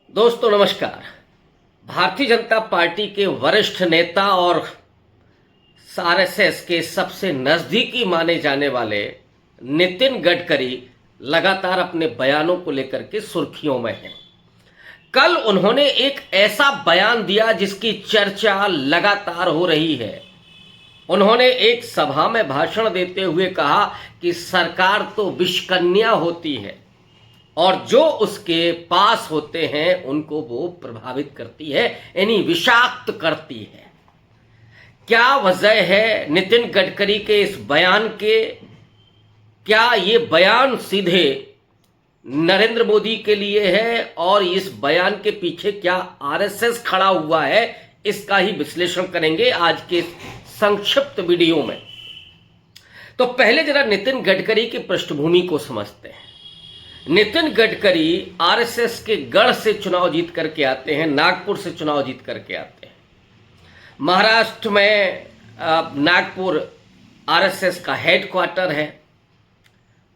दोस्तों नमस्कार। भारतीय जनता पार्टी के वरिष्ठ नेता और आरएसएस के सबसे नज़दीकी माने जाने वाले नितिन गडकरी लगातार अपने बयानों को लेकर के सुर्खियों में हैं। कल उन्होंने एक ऐसा बयान दिया जिसकी चर्चा लगातार हो रही है। उन्होंने एक सभा में भाषण देते हुए कहा कि सरकार तो विषकन्या होती है और जो उसके पास होते हैं उनको वो प्रभावित करती है, यानी विषाक्त करती है। क्या वजह है नितिन गडकरी के इस बयान के? क्या ये बयान सीधे नरेंद्र मोदी के लिए है और इस बयान के पीछे क्या आरएसएस खड़ा हुआ है? इसका ही विश्लेषण करेंगे आज के संक्षिप्त वीडियो में। तो पहले जरा नितिन गडकरी की पृष्ठभूमि को समझते हैं। नितिन गडकरी आरएसएस के गढ़ से चुनाव जीत करके आते हैं, नागपुर से चुनाव जीत करके आते हैं। महाराष्ट्र में नागपुर आरएसएस का हेडक्वार्टर है।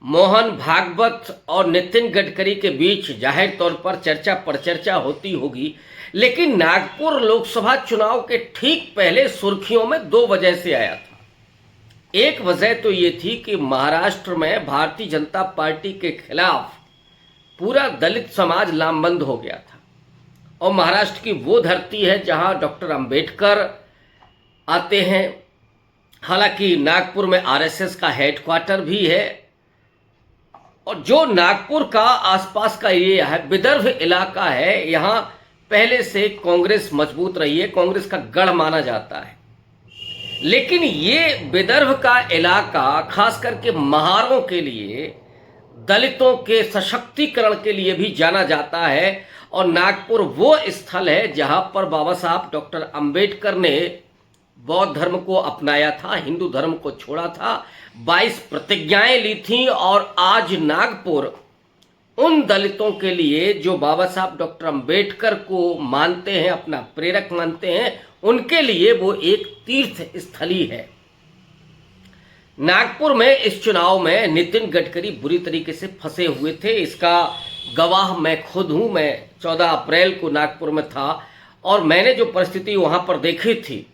मोहन भागवत और नितिन गडकरी के बीच जाहिर तौर पर चर्चा परचर्चा होती होगी, लेकिन नागपुर लोकसभा चुनाव के ठीक पहले सुर्खियों में दो वजह से आया था। एक वजह तो ये थी कि महाराष्ट्र में भारतीय जनता पार्टी के खिलाफ पूरा दलित समाज लामबंद हो गया था और महाराष्ट्र की वो धरती है जहां डॉक्टर अंबेडकर आते हैं। हालांकि नागपुर में आरएसएस का हेडक्वार्टर भी है और जो नागपुर का आसपास का एरिया है, विदर्भ इलाका है, यहाँ पहले से कांग्रेस मजबूत रही है, कांग्रेस का गढ़ माना जाता है। लेकिन ये विदर्भ का इलाका खास करके महारों के लिए, दलितों के सशक्तिकरण के लिए भी जाना जाता है और नागपुर वो स्थल है जहां पर बाबा साहब डॉक्टर अंबेडकर ने बौद्ध धर्म को अपनाया था, हिंदू धर्म को छोड़ा था, 22 प्रतिज्ञाएं ली थी। और आज नागपुर उन दलितों के लिए जो बाबा साहब डॉक्टर अंबेडकर को मानते हैं, अपना प्रेरक मानते हैं, उनके लिए वो एक तीर्थ स्थली है। नागपुर में इस चुनाव में नितिन गडकरी बुरी तरीके से फंसे हुए थे। इसका गवाह मैं खुद हूं। मैं 14 अप्रैल को नागपुर में था और मैंने जो परिस्थिति वहां पर देखी थी,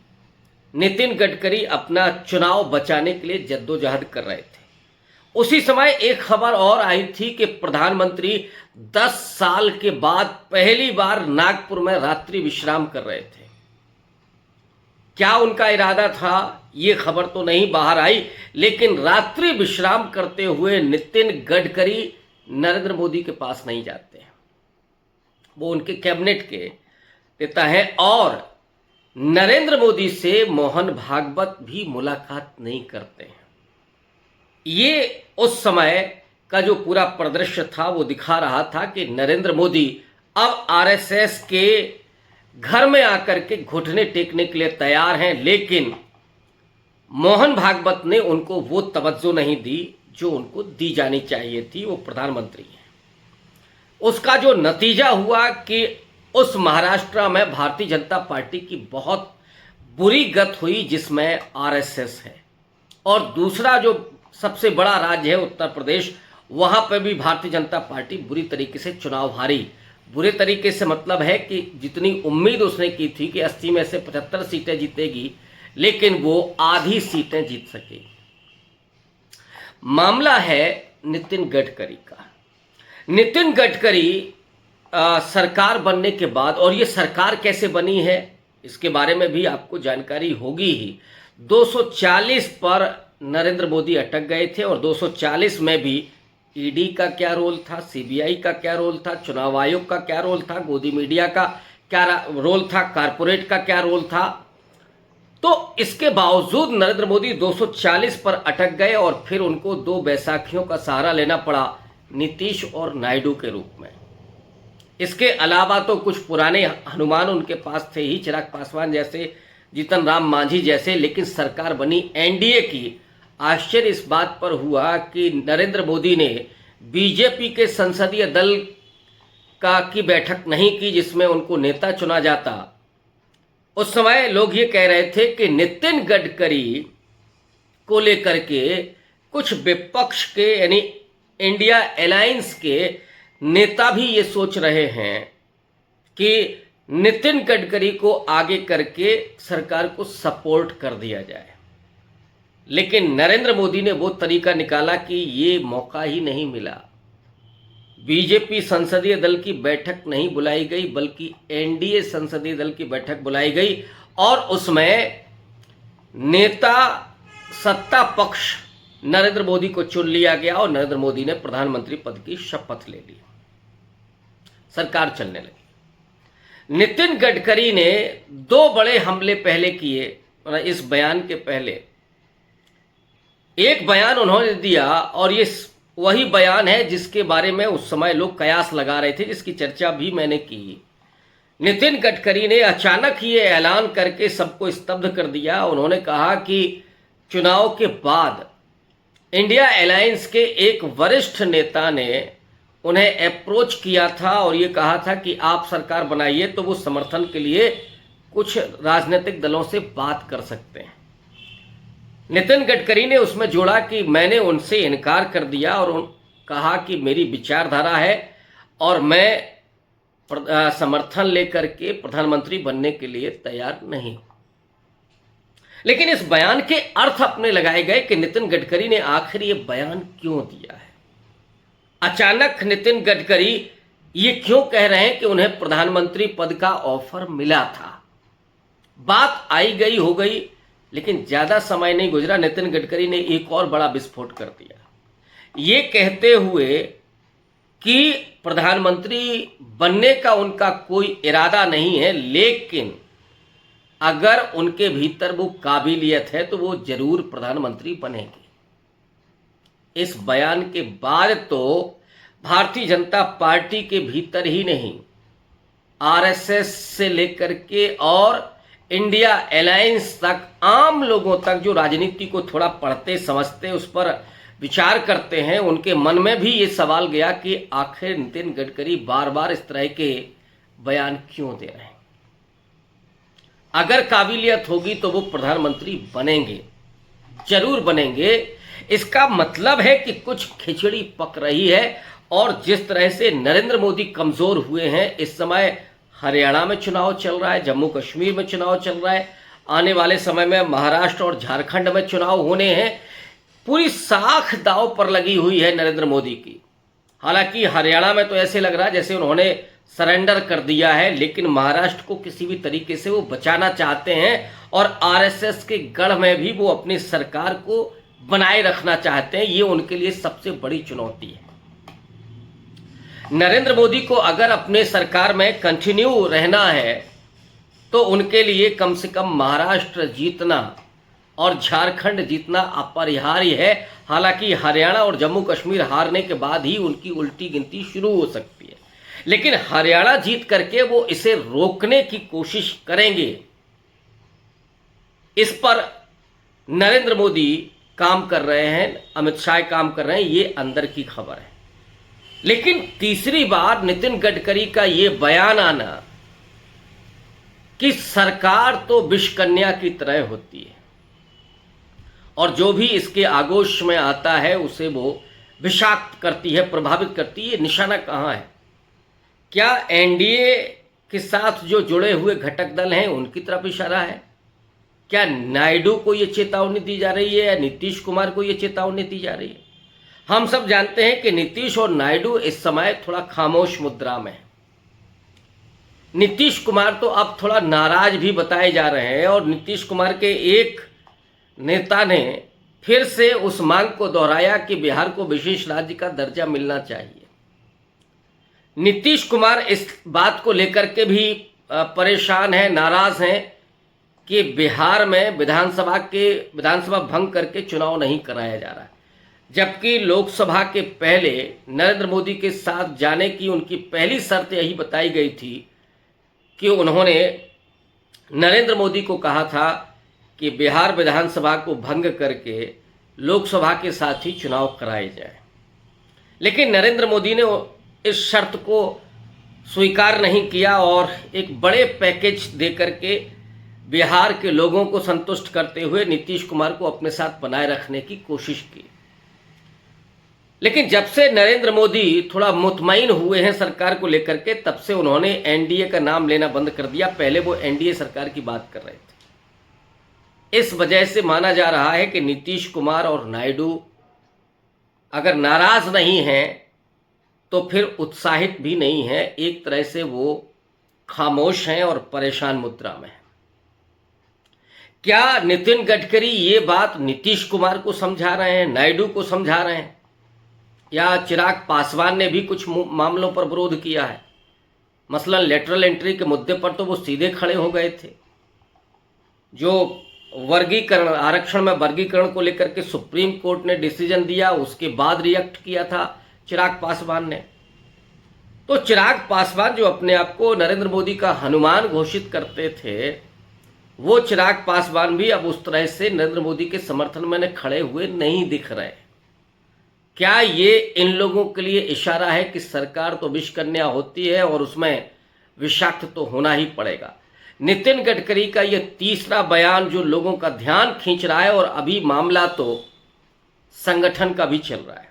नितिन गडकरी अपना चुनाव बचाने के लिए जद्दोजहद कर रहे थे। उसी समय एक खबर और आई थी कि प्रधानमंत्री 10 साल के बाद पहली बार नागपुर में रात्रि विश्राम कर रहे थे। क्या उनका इरादा था ये खबर तो नहीं बाहर आई, लेकिन रात्रि विश्राम करते हुए नितिन गडकरी नरेंद्र मोदी के पास नहीं जाते हैं। वो उनके कैबिनेट के नेता हैं और नरेंद्र मोदी से मोहन भागवत भी मुलाकात नहीं करते हैं। ये उस समय का जो पूरा परिदृश्य था वो दिखा रहा था कि नरेंद्र मोदी अब आरएसएस के घर में आकर के घुटने टेकने के लिए तैयार हैं, लेकिन मोहन भागवत ने उनको वो तवज्जो नहीं दी जो उनको दी जानी चाहिए थी। वो प्रधानमंत्री हैं। उसका जो नतीजा हुआ कि उस महाराष्ट्र में भारतीय जनता पार्टी की बहुत बुरी गत हुई, जिसमें आरएसएस है। और दूसरा जो सबसे बड़ा राज्य है उत्तर प्रदेश, वहां पर भी भारतीय जनता पार्टी बुरी तरीके से चुनाव हारी। बुरे तरीके से मतलब है कि जितनी उम्मीद उसने की थी कि 80 में से 75 सीटें जीतेगी, लेकिन वो आधी सीटें जीत सके। मामला है नितिन गडकरी का। नितिन गडकरी सरकार बनने के बाद, और ये सरकार कैसे बनी है इसके बारे में भी आपको जानकारी होगी ही। 240 पर नरेंद्र मोदी अटक गए थे और 240 में भी ईडी का क्या रोल था, सीबीआई का क्या रोल था, चुनाव आयोग का क्या रोल था, गोदी मीडिया का क्या रोल था, कारपोरेट का क्या रोल था। तो इसके बावजूद नरेंद्र मोदी 240 पर अटक गए और फिर उनको दो बैसाखियों का सहारा लेना पड़ा, नीतीश और नायडू के रूप में। इसके अलावा तो कुछ पुराने हनुमान उनके पास थे ही, चिराग पासवान जैसे, जीतन राम मांझी जैसे, लेकिन सरकार बनी एनडीए की। आश्चर्य इस बात पर हुआ कि नरेंद्र मोदी ने बीजेपी के संसदीय दल की बैठक नहीं की जिसमें उनको नेता चुना जाता। उस समय लोग ये कह रहे थे कि नितिन गडकरी को लेकर के कुछ विपक्ष के, यानी इंडिया अलायंस के नेता भी ये सोच रहे हैं कि नितिन गडकरी को आगे करके सरकार को सपोर्ट कर दिया जाए, लेकिन नरेंद्र मोदी ने वो तरीका निकाला कि ये मौका ही नहीं मिला। बीजेपी संसदीय दल की बैठक नहीं बुलाई गई, बल्कि एनडीए संसदीय दल की बैठक बुलाई गई और उसमें नेता सत्ता पक्ष नरेंद्र मोदी को चुन लिया गया और नरेंद्र मोदी ने प्रधानमंत्री पद की शपथ ले ली। सरकार चलने लगी। नितिन गडकरी ने दो बड़े हमले पहले किए। इस बयान के पहले एक बयान उन्होंने दिया और ये वही बयान है जिसके बारे में उस समय लोग कयास लगा रहे थे, जिसकी चर्चा भी मैंने की। नितिन गडकरी ने अचानक ये ऐलान करके सबको स्तब्ध कर दिया। उन्होंने कहा कि चुनाव के बाद इंडिया अलायंस के एक वरिष्ठ नेता ने उन्हें अप्रोच किया था और ये कहा था कि आप सरकार बनाइए तो वो समर्थन के लिए कुछ राजनीतिक दलों से बात कर सकते हैं। नितिन गडकरी ने उसमें जोड़ा कि मैंने उनसे इनकार कर दिया और कहा कि मेरी विचारधारा है और मैं समर्थन लेकर के प्रधानमंत्री बनने के लिए तैयार नहीं हूं। लेकिन इस बयान के अर्थ अपने लगाए गए कि नितिन गडकरी ने आखिर ये बयान क्यों दिया है। अचानक नितिन गडकरी ये क्यों कह रहे हैं कि उन्हें प्रधानमंत्री पद का ऑफर मिला था। बात आई गई हो गई, लेकिन ज्यादा समय नहीं गुजरा, नितिन गडकरी ने एक और बड़ा विस्फोट कर दिया, ये कहते हुए कि प्रधानमंत्री बनने का उनका कोई इरादा नहीं है, लेकिन अगर उनके भीतर वो काबिलियत है तो वो जरूर प्रधानमंत्री बनेंगे। इस बयान के बाद तो भारतीय जनता पार्टी के भीतर ही नहीं, आरएसएस से लेकर के और इंडिया अलायंस तक, आम लोगों तक जो राजनीति को थोड़ा पढ़ते समझते उस पर विचार करते हैं, उनके मन में भी ये सवाल गया कि आखिर नितिन गडकरी बार बार इस तरह के बयान क्यों दे रहे हैं। अगर काबिलियत होगी तो वो प्रधानमंत्री बनेंगे, जरूर बनेंगे। इसका मतलब है कि कुछ खिचड़ी पक रही है और जिस तरह से नरेंद्र मोदी कमजोर हुए हैं, इस समय हरियाणा में चुनाव चल रहा है, जम्मू कश्मीर में चुनाव चल रहा है, आने वाले समय में महाराष्ट्र और झारखंड में चुनाव होने हैं। पूरी साख दांव पर लगी हुई है नरेंद्र मोदी की। हालांकि हरियाणा में तो ऐसे लग रहा है जैसे उन्होंने सरेंडर कर दिया है, लेकिन महाराष्ट्र को किसी भी तरीके से वो बचाना चाहते हैं और आरएसएस के गढ़ में भी वो अपनी सरकार को बनाए रखना चाहते हैं। ये उनके लिए सबसे बड़ी चुनौती है। नरेंद्र मोदी को अगर अपने सरकार में कंटिन्यू रहना है तो उनके लिए कम से कम महाराष्ट्र जीतना और झारखंड जीतना अपरिहार्य है। हालांकि हरियाणा और जम्मू कश्मीर हारने के बाद ही उनकी उल्टी गिनती शुरू हो सकती है, लेकिन हरियाणा जीत करके वो इसे रोकने की कोशिश करेंगे। इस पर नरेंद्र मोदी काम कर रहे हैं, अमित शाह काम कर रहे हैं, ये अंदर की खबर है। लेकिन तीसरी बार नितिन गडकरी का ये बयान आना कि सरकार तो विषकन्या की तरह होती है और जो भी इसके आगोश में आता है उसे वो विषाक्त करती है, प्रभावित करती है। ये निशाना कहाँ है? क्या एनडीए के साथ जो जुड़े हुए घटक दल हैं उनकी तरफ इशारा है? क्या नायडू को ये चेतावनी दी जा रही है या नीतीश कुमार को ये चेतावनी दी जा रही है? हम सब जानते हैं कि नीतीश और नायडू इस समय थोड़ा खामोश मुद्रा में है। नीतीश कुमार तो अब थोड़ा नाराज भी बताए जा रहे हैं और नीतीश कुमार के एक नेता ने फिर से उस मांग को दोहराया कि बिहार को विशेष राज्य का दर्जा मिलना चाहिए। नीतीश कुमार इस बात को लेकर के भी परेशान हैं, नाराज हैं कि बिहार में विधानसभा भंग करके चुनाव नहीं कराया जा रहा है, जबकि लोकसभा के पहले नरेंद्र मोदी के साथ जाने की उनकी पहली शर्त यही बताई गई थी कि उन्होंने नरेंद्र मोदी को कहा था कि बिहार विधानसभा को भंग करके लोकसभा के साथ ही चुनाव कराए जाए। लेकिन नरेंद्र मोदी ने इस शर्त को स्वीकार नहीं किया और एक बड़े पैकेज देकर के बिहार के लोगों को संतुष्ट करते हुए नीतीश कुमार को अपने साथ बनाए रखने की कोशिश की। लेकिन जब से नरेंद्र मोदी थोड़ा मुतमईन हुए हैं सरकार को लेकर के, तब से उन्होंने एनडीए का नाम लेना बंद कर दिया। पहले वो एनडीए सरकार की बात कर रहे थे। इस वजह से माना जा रहा है कि नीतीश कुमार और नायडू अगर नाराज नहीं हैं तो फिर उत्साहित भी नहीं है। एक तरह से वो खामोश हैं और परेशान मुद्रा में हैं। क्या नितिन गडकरी ये बात नीतीश कुमार को समझा रहे हैं, नायडू को समझा रहे हैं, या चिराग पासवान ने भी कुछ मामलों पर विरोध किया है? मसलन लेटरल एंट्री के मुद्दे पर तो वो सीधे खड़े हो गए थे। जो वर्गीकरण, आरक्षण में वर्गीकरण को लेकर के सुप्रीम कोर्ट ने डिसीजन दिया, उसके बाद रिएक्ट किया था चिराग पासवान ने। तो चिराग पासवान जो अपने आप को नरेंद्र मोदी का हनुमान घोषित करते थे, वो चिराग पासवान भी अब उस तरह से नरेंद्र मोदी के समर्थन में खड़े हुए नहीं दिख रहे। क्या ये इन लोगों के लिए इशारा है कि सरकार तो विषकन्या होती है और उसमें विषाक्त तो होना ही पड़ेगा? नितिन गडकरी का ये तीसरा बयान जो लोगों का ध्यान खींच रहा है, और अभी मामला तो संगठन का भी चल रहा है।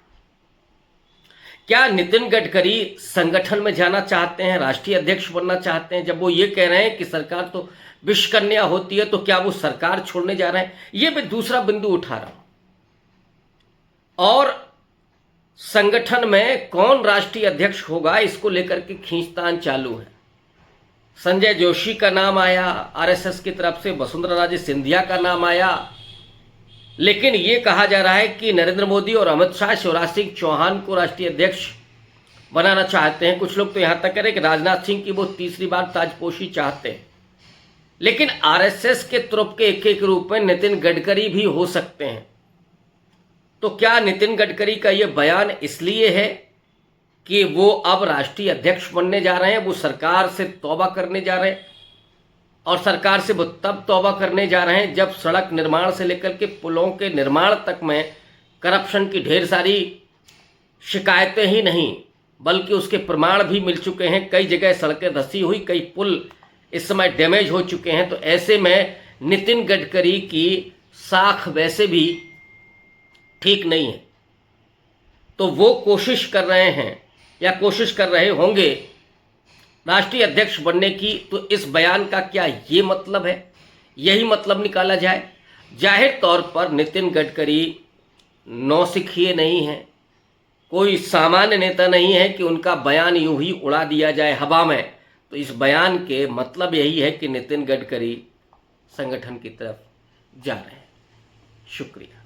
क्या नितिन गडकरी संगठन में जाना चाहते हैं, राष्ट्रीय अध्यक्ष बनना चाहते हैं? जब वो ये कह रहे हैं कि सरकार तो विषकन्या होती है, तो क्या वो सरकार छोड़ने जा रहे हैं? ये मैं दूसरा बिंदु उठा रहा हूं। और संगठन में कौन राष्ट्रीय अध्यक्ष होगा, इसको लेकर के खींचतान चालू है। संजय जोशी का नाम आया, आरएसएस की तरफ से वसुंधरा राजे सिंधिया का नाम आया, लेकिन ये कहा जा रहा है कि नरेंद्र मोदी और अमित शाह शिवराज सिंह चौहान को राष्ट्रीय अध्यक्ष बनाना चाहते हैं। कुछ लोग तो यहां तक कह रहे हैं कि राजनाथ सिंह की वो तीसरी बार ताजपोशी चाहते हैं। लेकिन आरएसएस के तुरुप के एक रूप में नितिन गडकरी भी हो सकते हैं। तो क्या नितिन गडकरी का ये बयान इसलिए है कि वो अब राष्ट्रीय अध्यक्ष बनने जा रहे हैं, वो सरकार से तौबा करने जा रहे हैं? और सरकार से वो तब तौबा करने जा रहे हैं जब सड़क निर्माण से लेकर के पुलों के निर्माण तक में करप्शन की ढेर सारी शिकायतें ही नहीं बल्कि उसके प्रमाण भी मिल चुके हैं। कई जगह सड़कें धंसी हुई, कई पुल इस समय डैमेज हो चुके हैं। तो ऐसे में नितिन गडकरी की साख वैसे भी ठीक नहीं है। तो वो कोशिश कर रहे हैं या कोशिश कर रहे होंगे राष्ट्रीय अध्यक्ष बनने की। तो इस बयान का क्या ये मतलब है, यही मतलब निकाला जाए? जाहिर तौर पर नितिन गडकरी नौसिखिए नहीं हैं, कोई सामान्य नेता नहीं है कि उनका बयान यूं ही उड़ा दिया जाए हवा में। तो इस बयान के मतलब यही है कि नितिन गडकरी संगठन की तरफ जा रहे हैं। शुक्रिया।